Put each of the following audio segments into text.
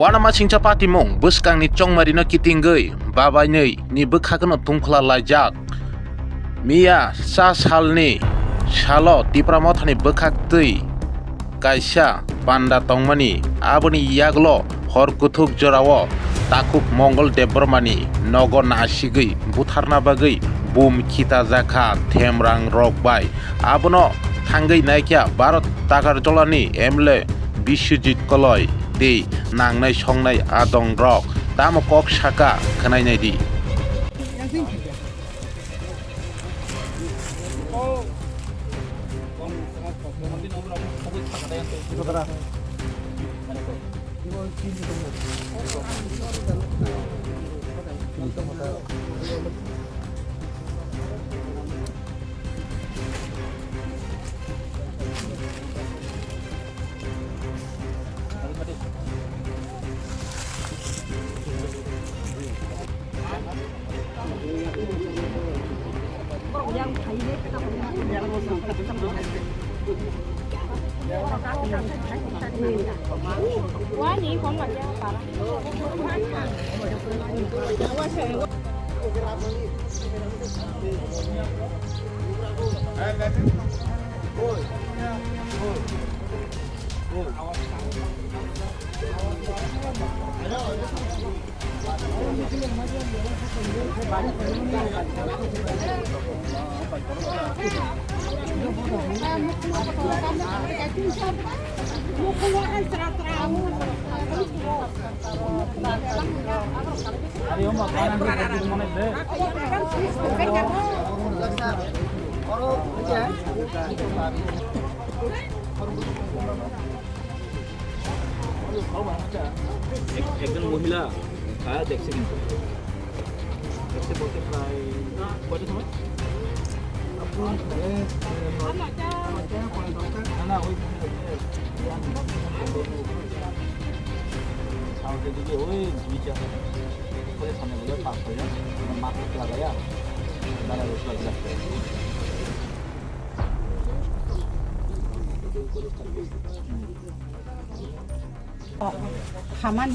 Wanama singcha pati mong buskang ni chongmari no kitinggai babai nei ni bukhagono tungkhla laijak Mia sa salni salo tipramothani bukhak tui kaisa panda tongmani aboni yaglo hor kuthuk jorao takuk mongol debrmani nogo nasigui butharna bagui bum khita jakha themrang rokbai abono thangai naikya Bharat takar jolani emle Biswajit koloi dei nangnai songnai adong rok tamo kok saka khanai di Quá nhỉ không mà cho bà quá trời একজন মহিলা খায়া দেখছে কিন্তু দেখতে বলতে প্রায় কয়টা সময় না ওই সামনের দিকে ওই দুইটা করে সামনে বলে পাস করে মাথা লাগাইয়া দাঁড়া বসে লাগছে Haman.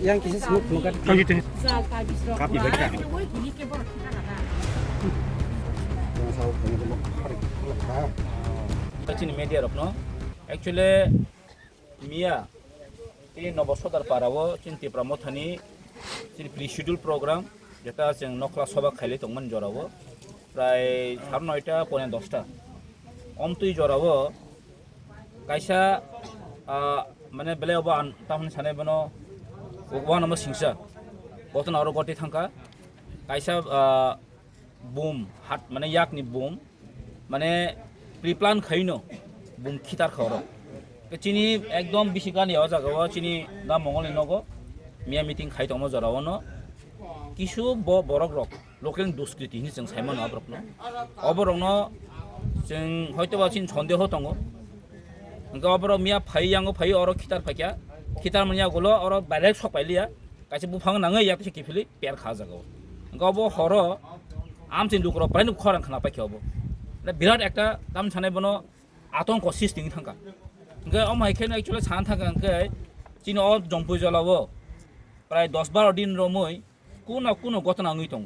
Yang kisah semut bukan kapi baca. Yang sahu dengan চিনি মিডিয়া রপ্ন অ্যাকচুয়ালি মিয়া এই নবসদার পারাও চিন্তি প্রমথনি চিনি প্রি শিডিউল প্রোগ্রাম যেটা जों नखला सभा खाइले दंमोन जरावो प्राय 9:30 पौने 10टा अमतुई जरावो कायसा माने बेले अब ताहन साने बनो वा नम सिंसा बतन आरो गटे थांका कायसा बुम हाट माने याकनि बुम माने प्रिप्लान खाइनो बुम खितार खरो चिनी एकदम बिसि गानि आवा जागाव चिनी दा मंगलनि नगो मिया मिटिं खाइ दंमो जरावो न किसु बरक रक लोकेल दुष्कृति नि जों साइमन आब्रपनो अबरनो जों हयतोबा चिन सन्देह दङ ओंका अबर मिया फाइयांगो फाइ अर खितार फाइया खितार मनिया गलो अर बाइरेक सपाइलिया कासे बुफां नाङै या किसे किफिलि पेर खा जागो ओंका अब हर आम चिन दुकर प्रायनो खरां खाना पाइखियाबो बिराट एकटा दाम सानाय बनो आतंक सिस्टिं थांका ओंका अमाइखेन एक्चुअली सान थांका ओंका चिन अ जम्पु जलावो प्राय 10-12 दिन रमै कुनो घटना ngै दङ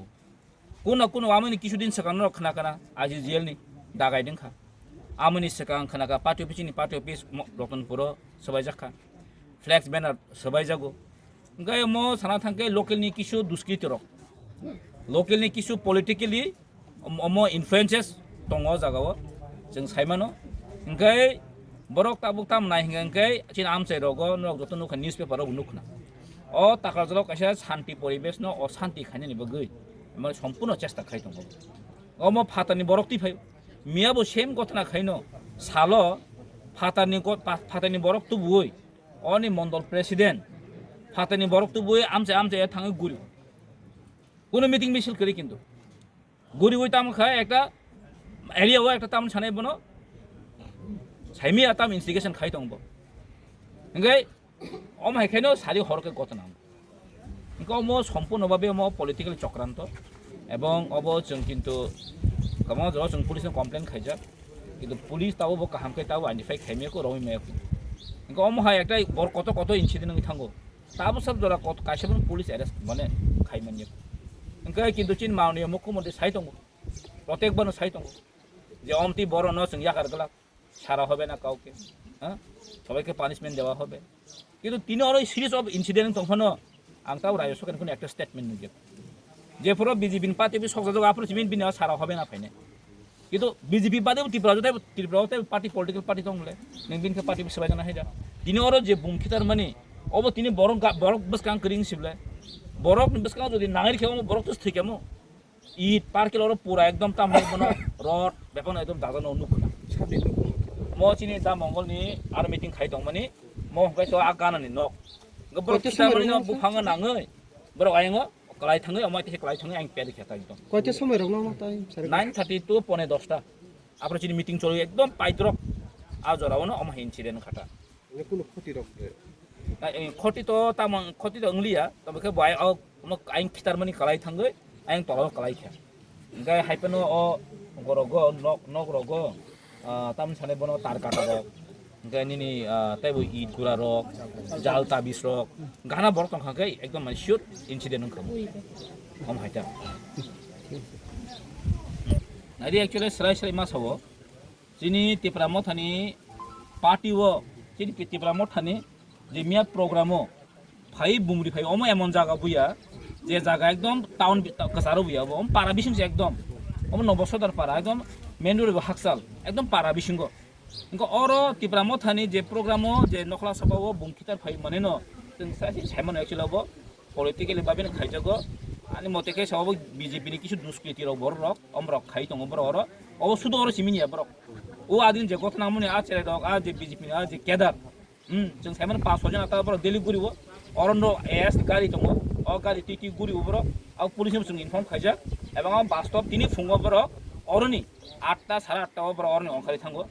कुनो आमनि किसुदिन सकान रखना kana आजि जेलनि दागायदोंखा आमनि सकां खनाका पार्टी अफिसनि पार्टी अफिस रतनपुर सबाय जाखा फ्लेक्स बैनर सबाय जागो ओंखाय म साना थांके लोकेलनि किसु दुष्कृति रक लोकेलनि किसु पलिटिकली म इनफ्लुएंसेस दङ जागाव जों साइमानो ओंखाय बरक ताबुक ताम नायहिंगांखाय चिन आमसे रगो नक जतन नुखा न्यूज पेपर नुखना अ ताकारजल कायसा शान्ति परिवेश न अशान्ति खाइनिबो गै म सम्पूर्ण चेष्टा खाइ दङ अ म फातानि बरकति फाइ मियाबो सेम घटना खाइनो सालो फातानि बरक तुबुय अनि मण्डल प्रेसिडेन्ट फातानि बरक तुबुय आमसे थाङै गुरि কোনো মিটিং মিছিল করি কিন্তু গুরি ওই তাম খায় একটা এরিয়াও একটা তাম ছানাই বনো সাইমি আতাম ইনভেস্টিগেশন খাই দंबो ओंखाय अम हेखायनो सारि हरके घटना ओंखाय अम सम्पूर्णभावे अम पलिटिकल चक्रांत एवं अब जों किन्तु कम जों पुलिस कमप्लेन खाइजा কিন্তু পুলিশ তাও বো কাহামকে তাও আইনিফাই খাইমেको রমি মেको ইনকা অমহাই একটা বড় কত ইনসিডেন্ট নং থাঙ্গো তাবো সব জরা কত কাইসেবন পুলিশ অ্যারেস্ট মানে খাইমানিয়ে ইনকা কিন্তু চিন মাননীয় মুখ্যমন্ত্রী সাই দङ প্রত্যেকবারও সাই দङ যে অমতি বড় ন जों ইয়াকার গলা ছাড়া হবে না কাউকে হ্যাঁ সবাইকে পানিশমেন্ট দেওয়া হবে কিন্তু তিনি আরো সিরিজ অফ ইনসিডেন্ট তখন আং তাও রাজ্য সরকার কোনো একটা স্টেটমেন্ট নুগে যে ফর বিজেপি পার্টি সকজক আপর সিমেন্ট বিনা ছাড়া হবে না ফাইনে কিন্তু বিজেপি বাদেও ত্রিপুরাতে পার্টি পলিটিক্যাল পার্টি দংলে नों बिनखौ पार्टी बेसेबां जाना हायदा दिनै अरो जे बुंखितार माने अब तिनी बरक बसकां करिं सिबले बरक बसकां जदि नांगेर खेमो बरक तो थैकेमो इट पार्केल अरो पूरा एकदम तामने बनो रड बेपन एकदम दाजानो नुखना म चिनि दा मंगलनि आरो मिटिं खाइ दं माने म हंखाय तो आगानानि नक बरक तिसामनि बुफाङा नाङै बरक आयङो कलाय थाङै अमा ते कलाय थाङै आं पेरि खेता एकदम কয়টা সময় রং না তাই 9:30 to 10:30 आपरो चिनि मिटिं चलो एकदम पाइद्रक आ जरावनो अमा इन्सिडेन्ट खाटा কোনো ক্ষতি রং खति तो तामं खति तो अंगलिया तबके बाय आइन खितार मानि कलाय थाङै आइन तलाव कलाय खे गाय हाइपनो अ गरग नक रग ताम साने बनो तार काटा रक गायनि ताइबो इट गुरा रक जाल ताबिस रक गाना बर तंखाकै एकदम माने शुट इन्सिडेन्ट खम हम हाइता नारि एक्चुअली सराय मासावो जिनि तिप्रा मथानि पार्टीवो जिनि तिप्रा मथानि जे मिया प्रोग्रामो फाइ बुमरि फाइ अम एमन जागा बुया जे जागा एकदम टाउन कसारो बुया अम पारा बिसिंसे एकदम अम नबसदार पारा एकदम मेन रोड हाकसाल एकदम पारा बिसिंगो इनको अरो तिप्रा मथानि जे प्रोग्रामो जे नखला सभावो बुंखितार फाइ माने न जों सासे साइमन एक्चुअली अब पलिटिकली बाबेन खाइजागो आनि मतेके सब बीजेपी नि किछु दुष्कृति रक बर रक अमरक खाइ दङ बर अरो अब सुदो अरो सिमिनिया बर ओ आदिन जे गथना मुनि आ चेरे दक आ जे बीजेपी आ जे केदार जों साइमन 5 जन आता बर दिल्ली गुरिबो अरन्द एस गारि दङ अ गारि टिटि गुरिबो बर आ पुलिसनि जों इनफर्म खाइजा एबा बास्तव तिनि फुङो बर अरनि 8टा 8:30 बर अरनि अंखारि थांगो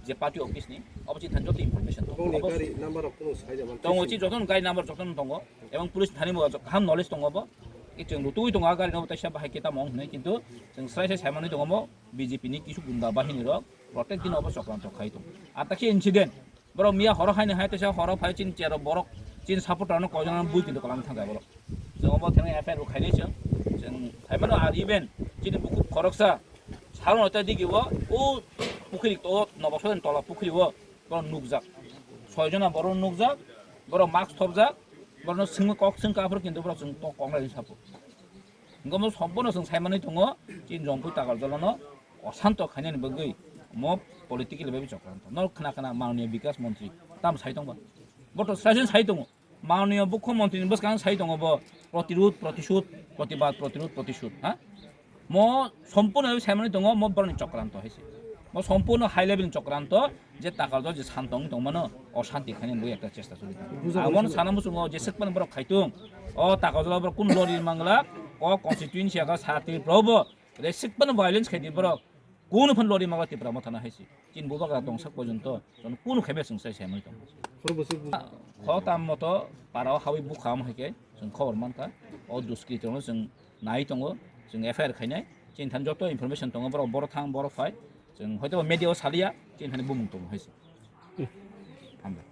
जे पार्टी अफिसनि अबचि थान जति इनफरमेशन গাড়ি নাম্বার অফ কোনো সাইজ মান दङ चि जतन गारि नाम्बार जतन दङ एबा पुलिस थानि मो हाम नलेज दङ बो जों लुतुइ दङ गारि न तैसा बाहाय केता मं होनै किन्तु जों स्रायसे साइमानै दङ मो बीजेपी नि किछु गुन्दा बाहिनी र प्रत्येक दिन अब सक्रंत खाइ दङ आताखि इन्सिडेन्ट बर मिया हर हायनो हाय तैसा हर फाइ चिन चेर बरक चिन सापर्टारनो कजन बुइ किन्तु कलाम थांगा बर जों अब थेन एफआईआर खाइनै जों साइमानो आर इभेन चिन बुकु खरकसा सारन अता दिगिबो ओ पुखरी तो नबसदन तला पुखरी व बर नुकजाक 6 जना बर नुकजाक बर मास्क थपजाक बर सिंग कक सिंग काफोर किन्तु बर जों तो कंग्रेस सापो गम सम्पूर्ण जों साइमानै दङ चिन जंपु तागाल जलन अशान्त खाइनानि बगै म पलिटिकल बेबि चक्रान्त न खोना माननीय विकास मन्त्री ताम साइ दङ बट साइजन साइ दङ माननीय मुख्यमन्त्री बसकां साइ दङ ब प्रतिरोध प्रतिशोध प्रतिबाद प्रतिरोध प्रतिशोध हा म सम्पूर्ण साइमानै दङ म बरनि चक्रान्त हैसे म सम्पूर्ण हाई लेभेल चक्रान्त जे ताकाल जे सान्तং दंमोन अशान्ति खाइनानि बगै एकटा चेष्टा चलि आमन सानामु जों जे सेकपन बर खाइतुं अ ताकाल बर कुन लरि मांगला अ कन्स्टिट्युएन्सि आगा साथि प्रब रे सेकपन भायोलेन्स खाइदि बर কোন ফন লরি মাগা তিপ্রা মথানা হাইছি চিন বুবাগা দংসাক পর্যন্ত কোন খাইবে जों साइमानै दं ख ताम मत पाराव हावै बुखाम हाइके जों खबर मानका अ दुष्कृतिनो जों नाय दङ जों एफआईआर खाइनाय चिन थान जत इनफरमेशन दङ बर थां बर फाइ जों हयतो मिडियायाव सालिया चिन थान बुमुं दङ हाइसी हामबाय